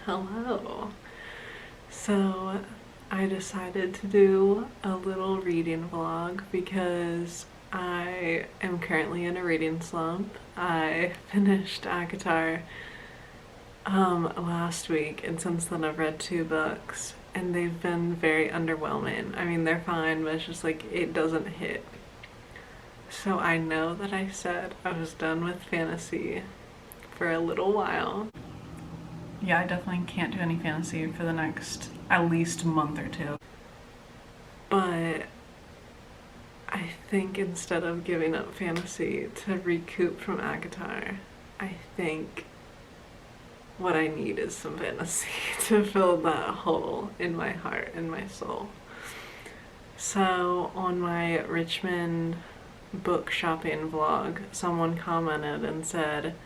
Hello. So I decided to do a little reading vlog because I am currently in a reading slump. I finished ACOTAR last week, and since then I've read 2 books and they've been very underwhelming. I mean, they're fine, but it's just like it doesn't hit. So I know that I said I was done with fantasy for a little while. Yeah, I definitely can't do any fantasy for the next at least month or two. But I think instead of giving up fantasy to recoup from ACOTAR, I think what I need is some fantasy to fill that hole in my heart and my soul. So on my Richmond book shopping vlog, someone commented and said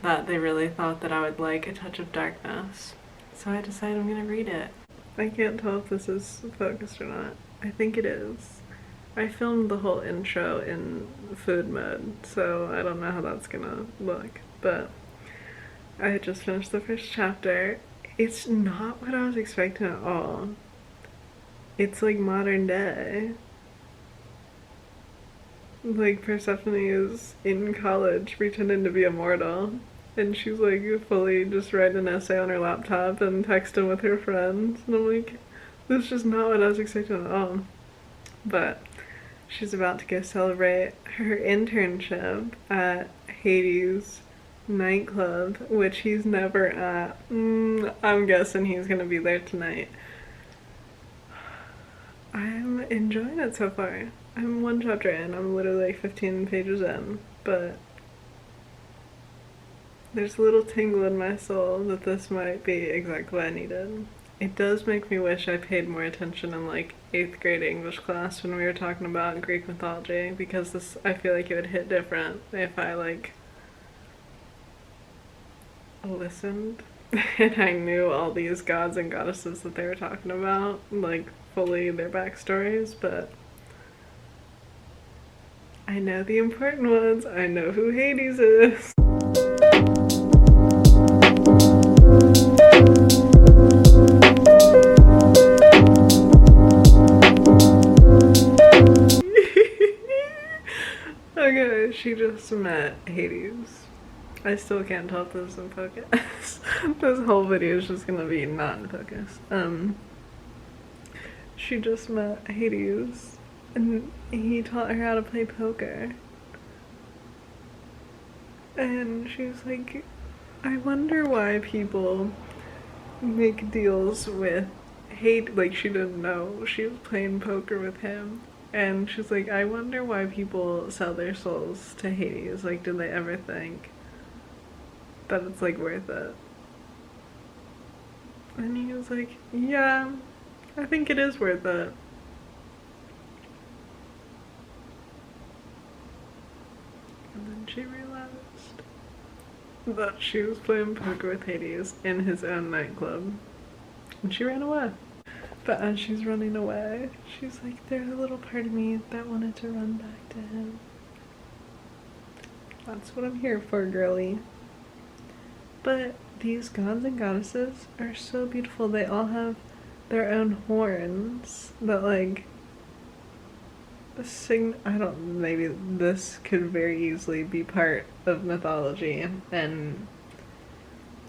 that they really thought that I would like A Touch of Darkness. So I decided I'm gonna read it. I can't tell if this is focused or not. I think it is. I filmed the whole intro in food mode, so I don't know how that's gonna look, but I just finished the first chapter. It's not what I was expecting at all. It's like modern day. Like Persephone is in college pretending to be immortal, and she's like fully just writing an essay on her laptop and texting with her friends, and I'm like, this is just not what I was expecting at all. But she's about to go celebrate her internship at Hades nightclub, which he's never at. I'm guessing he's gonna be there tonight. I'm enjoying it so far. I'm 1 chapter in, I'm literally like 15 pages in, but there's a little tingle in my soul that this might be exactly what I needed. It does make me wish I paid more attention in like 8th grade English class when we were talking about Greek mythology, because this, I feel like it would hit different if I like listened and I knew all these gods and goddesses that they were talking about, like fully their backstories, but I know the important ones. I know who Hades is. Okay, she just met Hades. I still can't tell if this is in focus. This whole video is just gonna be not in focus. She just met Hades, and he taught her how to play poker. And she was like, I wonder why people make deals with hate. Like, she didn't know she was playing poker with him. And she's like, I wonder why people sell their souls to Hades. Like, do they ever think that it's like worth it? And he was like, yeah, I think it is worth it. And then she realized that she was playing poker with Hades in his own nightclub, and she ran away. But as she's running away, she's like, there's a little part of me that wanted to run back to him. That's what I'm here for, girly. But these gods and goddesses are so beautiful. They all have their own horns that like I don't, maybe this could very easily be part of mythology, and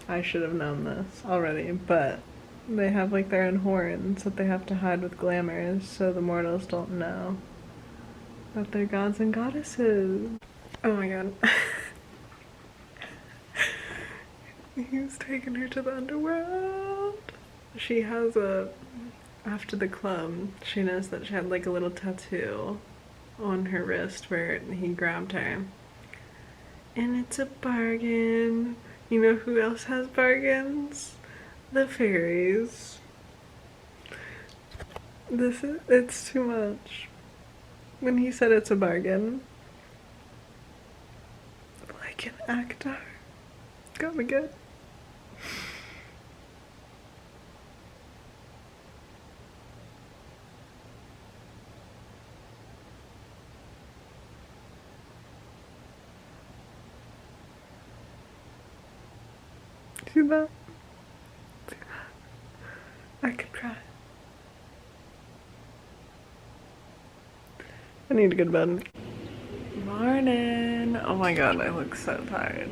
I should have known this already, but they have like their own horns that they have to hide with glamours so the mortals don't know that they're gods and goddesses. Oh my god. He's taking her to the underworld. She has after the club, she knows that she had like a little tattoo on her wrist where he grabbed her. And it's a bargain. You know who else has bargains? The fairies. It's too much. When he said it's a bargain, like an actor, got me good. See that? See I could cry. I need to go to bed. Morning. Oh my god, I look so tired.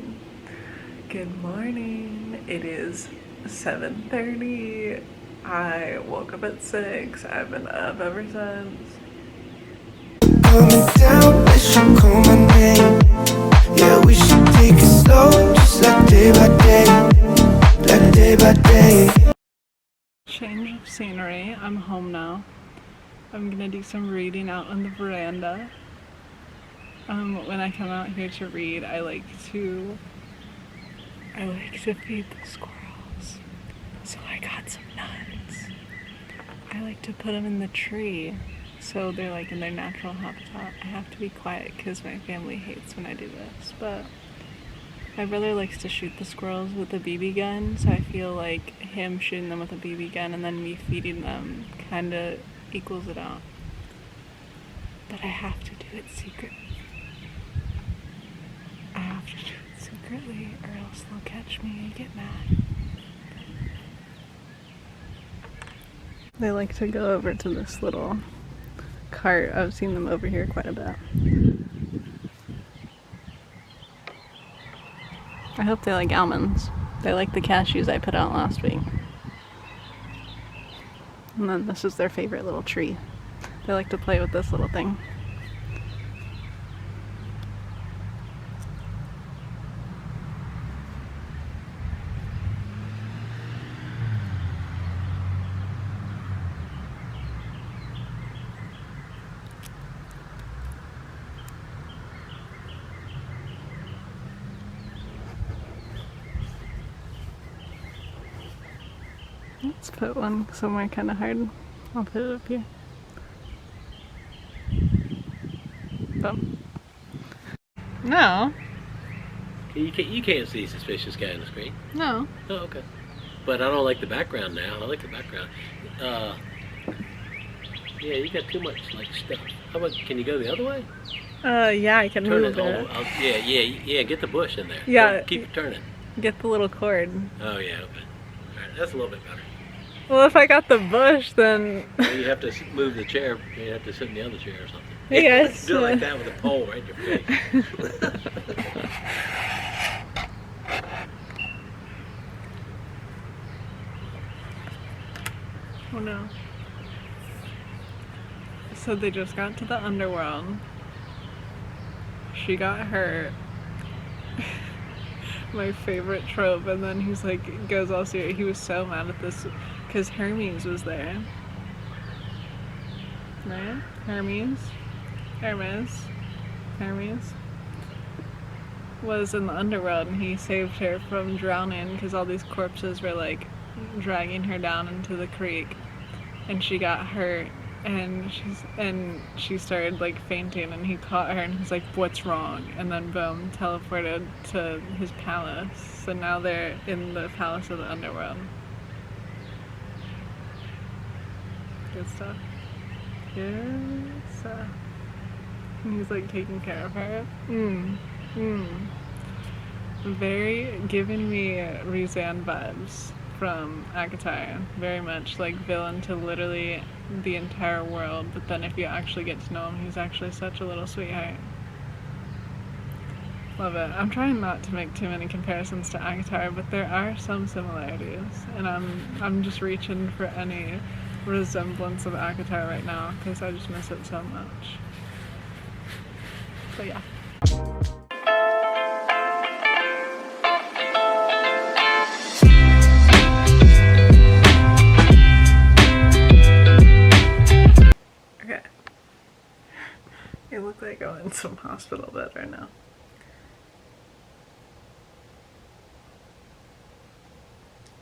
Good morning. It is 7:30. I woke up at 6. I've been up ever since. Hold me down, let you call my name. Yeah, we should take it slow, just like day by day, like day by day. Change of scenery. I'm home now. I'm gonna do some reading out on the veranda. When I come out here to read, I like to feed the squirrels. So I got some nuts. I like to put them in the tree, so they're like in their natural habitat. I have to be quiet because my family hates when I do this, but my brother likes to shoot the squirrels with a BB gun, so I feel like him shooting them with a BB gun and then me feeding them kind of equals it out. But I have to do it secretly. I have to do it secretly or else they'll catch me and get mad. They like to go over to this little cart. I've seen them over here quite a bit. I hope they like almonds. They like the cashews I put out last week. And then this is their favorite little tree. They like to play with this little thing. Let's put one somewhere kind of hard. I'll put it up here. Boom. No. You can't see suspicious guy on the screen. No. Oh, okay. But I don't like the background now. I like the background. Yeah, you got too much like stuff. How about, can you go the other way? Yeah, I can Turn move it. it. Yeah. Get the bush in there. Yeah. Keep it turning. Get the little cord. Oh yeah. Okay. All right. That's a little bit better. Well, if I got the bush, then... Well, you have to move the chair. You have to sit in the other chair or something. Hey guys. Do it like that with a pole right in your face. Oh no. So they just got to the underworld. She got hurt. My favorite trope, and then he's like, goes all serious. He was so mad at this because Hermes was there. Right? Hermes was in the underworld, and he saved her from drowning because all these corpses were like dragging her down into the creek, and she got hurt, and she started like fainting, and he caught her and he's like, what's wrong? And then boom, teleported to his palace. So now they're in the palace of the underworld. Good stuff. Good stuff. And he's like taking care of her. Very giving me Rizan vibes from ACOTAR. Very much like villain to literally the entire world, but then if you actually get to know him, he's actually such a little sweetheart. Love it. I'm trying not to make too many comparisons to ACOTAR, but there are some similarities, and I'm just reaching for any resemblance of ACOTAR right now because I just miss it so much. But yeah. Okay. You look like I'm in some hospital bed right now.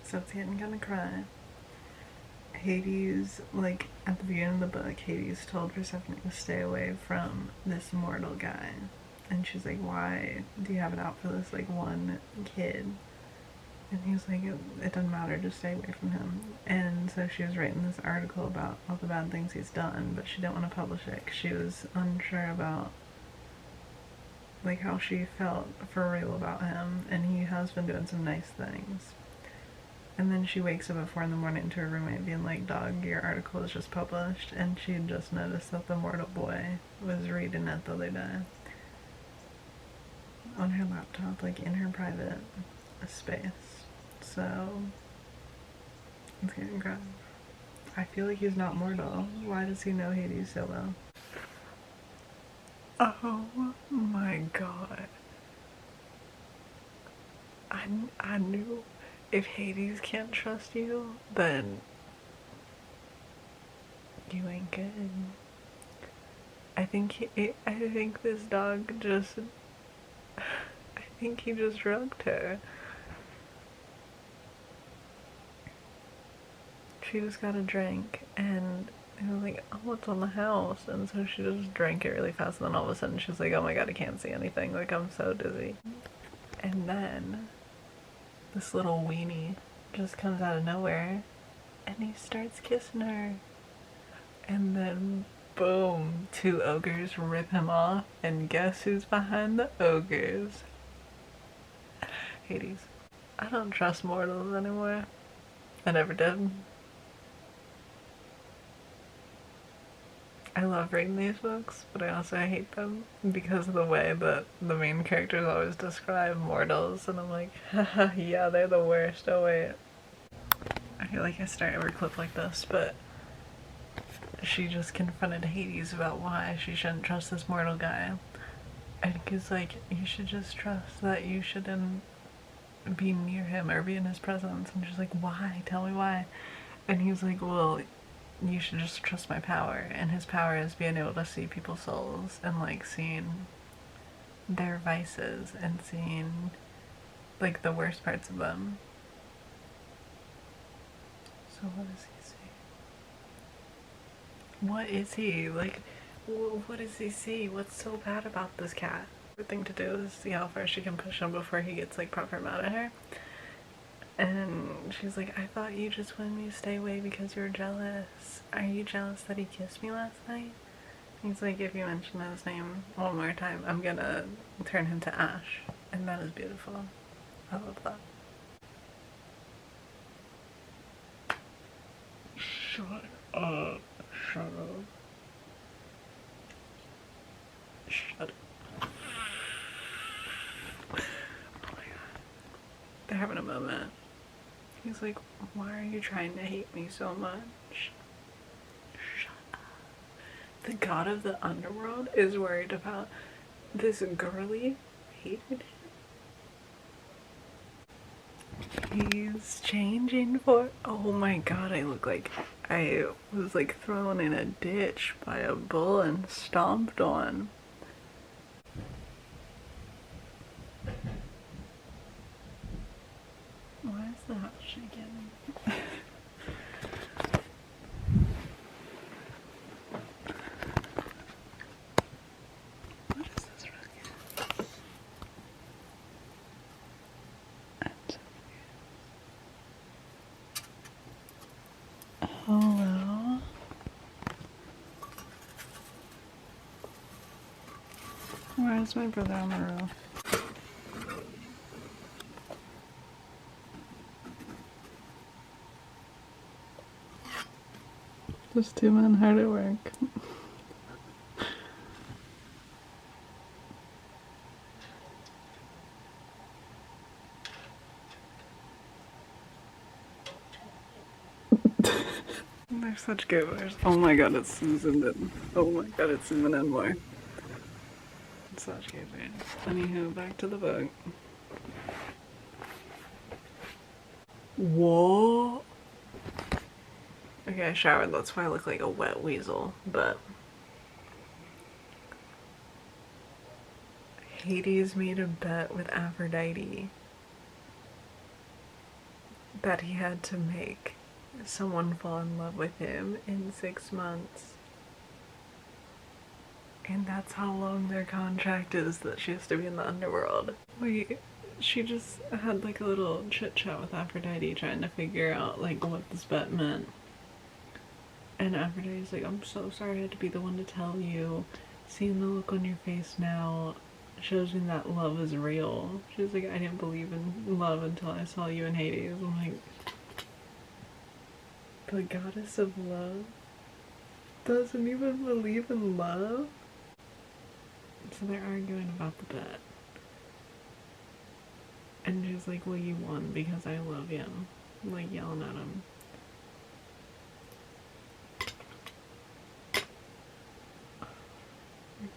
So it's getting kind of cry. Hades, like, at the beginning of the book, Hades told Persephone to stay away from this mortal guy. And she's like, why do you have it out for this, like, one kid? And he was like, it doesn't matter, just stay away from him. And so she was writing this article about all the bad things he's done, but she didn't want to publish it because she was unsure about, like, how she felt for real about him. And he has been doing some nice things. And then she wakes up at 4 in the morning to her roommate being like, dog, your article was just published. And she had just noticed that the mortal boy was reading it the other day on her laptop, like in her private space. So it's getting grave. I feel like he's not mortal. Why does he know Hades so well? Oh my god. I knew if Hades can't trust you, then you ain't good. I think this dog just, I think he just drugged her. She just got a drink and he was like, oh, what's on the house? And so she just drank it really fast, and then all of a sudden she's like, oh my god, I can't see anything, like I'm so dizzy. And then this little weenie just comes out of nowhere and he starts kissing her. And then boom, 2 ogres rip him off, and guess who's behind the ogres? Hades. I don't trust mortals anymore. I never did. I love reading these books, but I also hate them because of the way that the main characters always describe mortals, and I'm like, haha, yeah, they're the worst. Oh wait. I feel like I start every clip like this, but she just confronted Hades about why she shouldn't trust this mortal guy. And he's like, you should just trust that you shouldn't be near him or be in his presence. And she's like, why? Tell me why. And he's like, well, you should just trust my power. And his power is being able to see people's souls and like seeing their vices and seeing like the worst parts of them. So what does he see? What is he? Like, what does he see? What's so bad about this cat? The thing to do is see how far she can push him before he gets like proper mad at her. And she's like, I thought you just wanted me to stay away because you were jealous. Are you jealous that he kissed me last night? He's like, if you mention his name one more time, I'm gonna turn him to ash. And that is beautiful. I love that. Shut up. Shut up. Shut up. Oh my god. They're having a moment. He's like, why are you trying to hate me so much? Shut up. The god of the underworld is worried about this girly hated him. He's changing for, oh my god, I look like I was like thrown in a ditch by a bull and stomped on. Why is the house shaking? What is this rug? Hello? Why is my brother on the roof? Just 2 men hard at work. They're such goobers. Oh my god, it's zoomed in. Oh my god, it's zooming in more. Such goobers. Anywho, back to the book. Whoa! Okay, I showered, that's why I look like a wet weasel, but Hades made a bet with Aphrodite that he had to make someone fall in love with him in 6 months. And that's how long their contract is that she has to be in the underworld. Wait, she just had like a little chit chat with Aphrodite trying to figure out like what this bet meant. And Aphrodite's like, I'm so sorry I had to be the one to tell you. Seeing the look on your face now shows me that love is real. She's like, I didn't believe in love until I saw you in Hades. I'm like, The goddess of love doesn't even believe in love? So they're arguing about the bet. And she's like, well, you won because I love you. Like, yelling at him.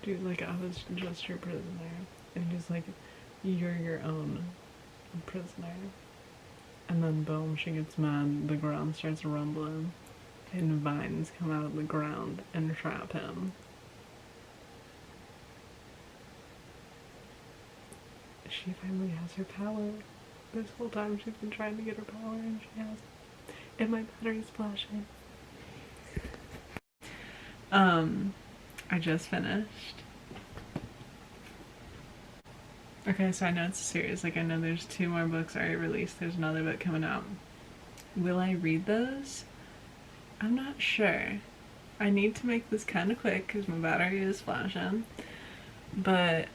Dude, like, I was just your prisoner. And he's like, you're your own prisoner. And then, boom, she gets mad. The ground starts rumbling. And vines come out of the ground and trap him. She finally has her power. This whole time she's been trying to get her power and she has it. And my battery's flashing. I just finished. Okay, so I know it's a series. Like, I know there's 2 more books already released. There's another book coming out. Will I read those? I'm not sure. I need to make this kind of quick because my battery is flashing. But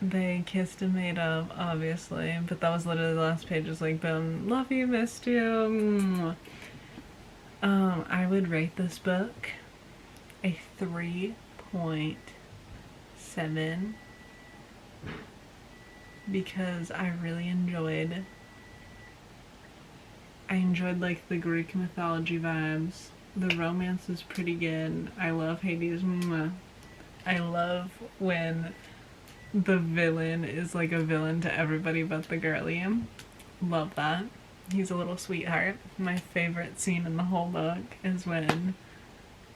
they kissed and made up, obviously. But that was literally the last page. Was like, boom, love you, missed you. I would rate this book a 3.7 because I really enjoyed like the Greek mythology vibes. The romance is pretty good. I love Hades. I love when the villain is like a villain to everybody but the girlie. Love that. He's a little sweetheart. My favorite scene in the whole book is when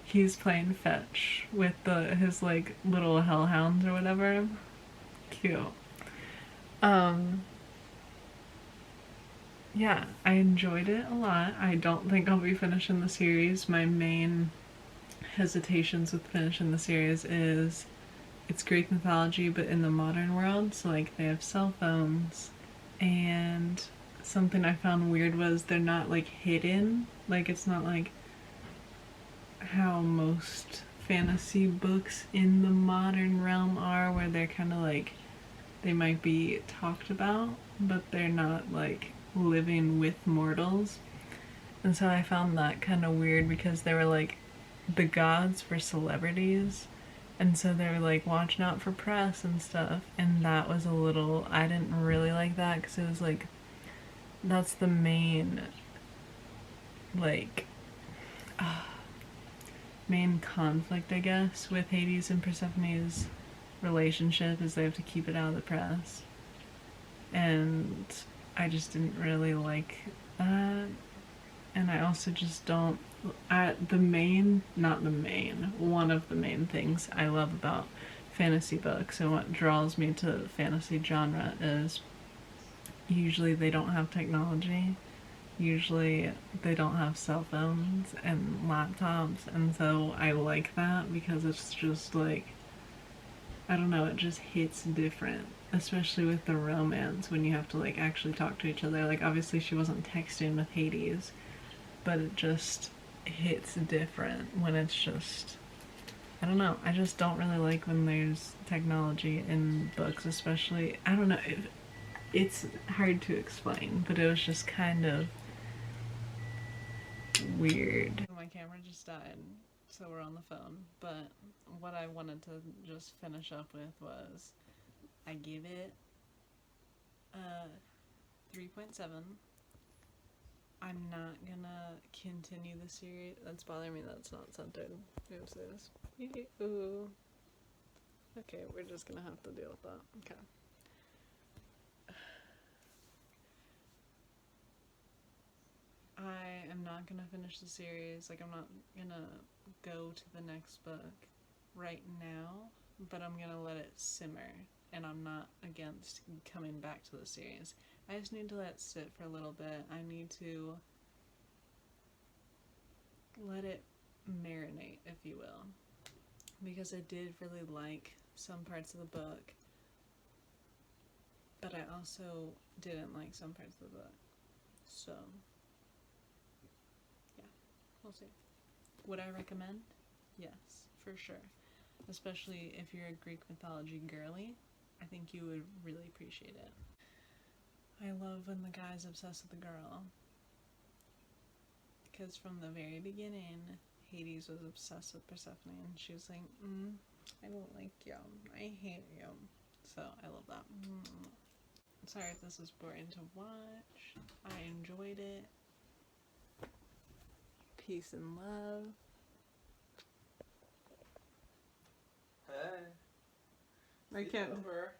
he's playing fetch with his like little hellhounds or whatever. Cute. Yeah, I enjoyed it a lot. I don't think I'll be finishing the series. My main hesitations with finishing the series is it's Greek mythology but in the modern world, so like they have cell phones, and something I found weird was they're not like hidden. Like, it's not like how most fantasy books in the modern realm are, where they're kind of like, they might be talked about, but they're not like living with mortals. And so I found that kind of weird because they were like, the gods were celebrities, and so they were like watching out for press and stuff, and that was a little, I didn't really like that because it was like, that's the main like main conflict, I guess, with Hades and Persephone's relationship, is they have to keep it out of the press. And I just didn't really like that. And I also just don't, one of the main things I love about fantasy books and what draws me to the fantasy genre is usually they don't have technology. Usually they don't have cell phones and laptops, and so I like that because it's just like, I don't know, it just hits different, especially with the romance when you have to like actually talk to each other. Like, obviously she wasn't texting with Hades, but it just hits different when it's just, I don't know, I just don't really like when there's technology in books, especially, I don't know, it's hard to explain, but it was just kind of weird. My camera just died, so we're on the phone, but what I wanted to just finish up with was, I give it a 3.7. I'm not gonna continue the series. That's bothering me that's not centered. Oopsies. Ooh. Okay, we're just gonna have to deal with that. Okay. I am not gonna finish the series. Like, I'm not gonna go to the next book right now, but I'm gonna let it simmer, and I'm not against coming back to the series. I just need to let it sit for a little bit. I need to let it marinate, if you will, because I did really like some parts of the book, but I also didn't like some parts of the book. So yeah, we'll see. Would I recommend? Yes, for sure. Especially if you're a Greek mythology girly, I think you would really appreciate it. I love when the guy's obsessed with the girl, because from the very beginning, Hades was obsessed with Persephone, and she was like, I don't like you, I hate you. So I love that. Sorry if this was boring to watch. I enjoyed it. Peace and love. Hey. I can't. Over.